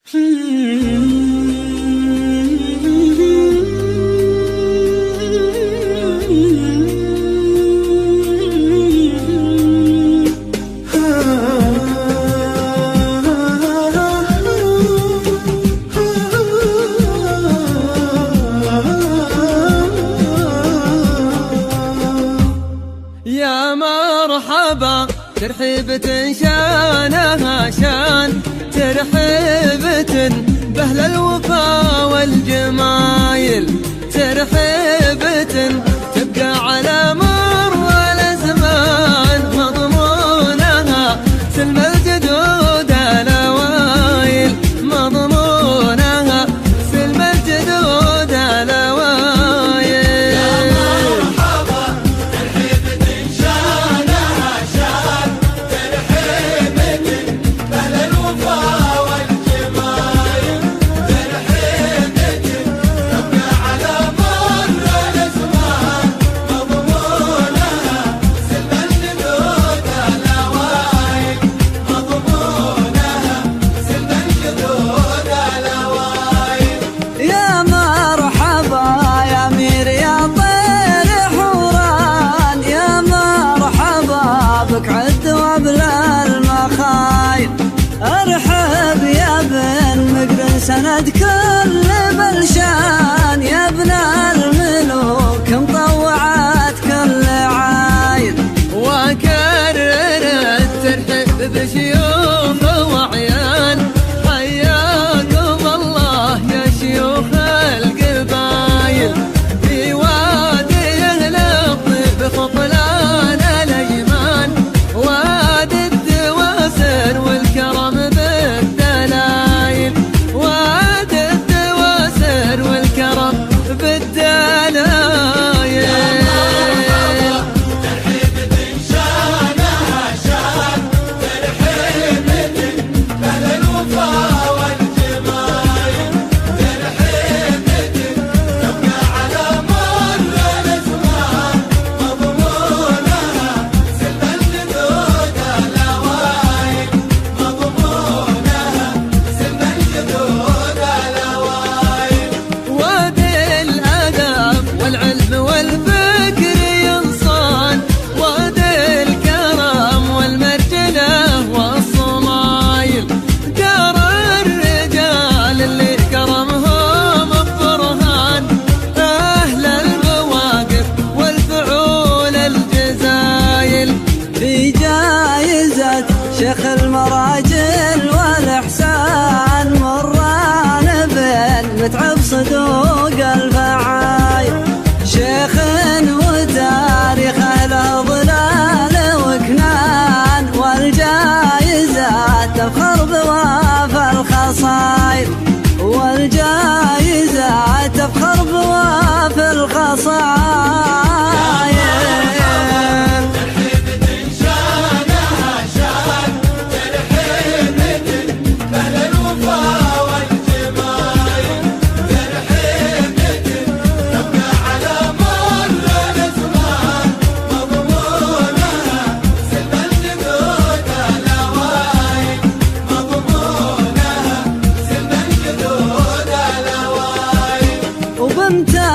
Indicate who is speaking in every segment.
Speaker 1: يا مرحبا ترحيبة شانها شان ترحيبة بأهل الوفا والجمايل، ترحيبة تبقى على مر الأزمان مضمونها سلم الجدود الأوايل، مضمونها سلم الجدود الأوايل. ارحب يا بن مقرن سند كل بلشان، يا ابن الملوك مطوعات كل عايل، وكرر الترحيب بشيوخ وعيان. حياكم الله يا شيوخ القبايل، في وادي اهل الطيب خطلان الايمان، وادي الدواسر والكرم بالدلايل، وادي الدواسر والكرم بالدلايل. شيخ المراجل والإحسان مران بن متعب صدوق الفعايل، شيخ وتاريخه له ظلال وكنان، والجايزات تفخر بوافى الخصايل، والجايزات تفخر بوافى الخصايل.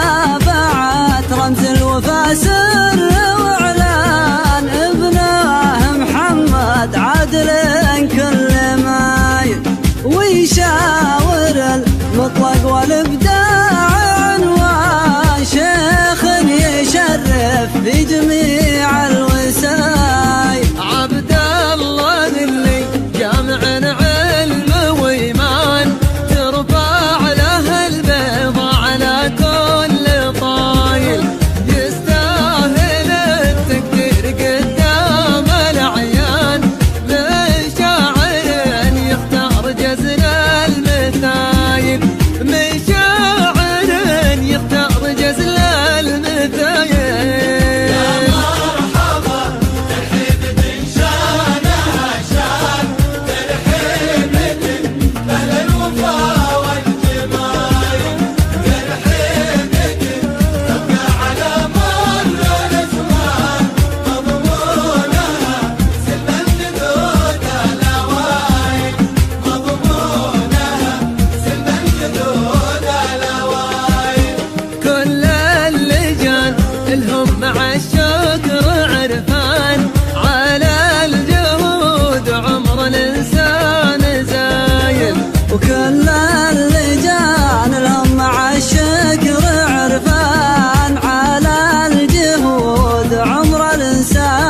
Speaker 1: وبمتابعة رمز الوفا سر واعلان، ابنه محمد عادل كل مايل، ويشاور المطلق والابداع عنوان، شيخ يشرف في جميع الوسايل. عبد الله اللي جامع علم وإيمان، ترفع له البيضة على كل طايل، يستاهل التقدير قدام الأعيان، من شاعر يختار جزل المثايل، من شاعر يختار جزل المثايل. انسان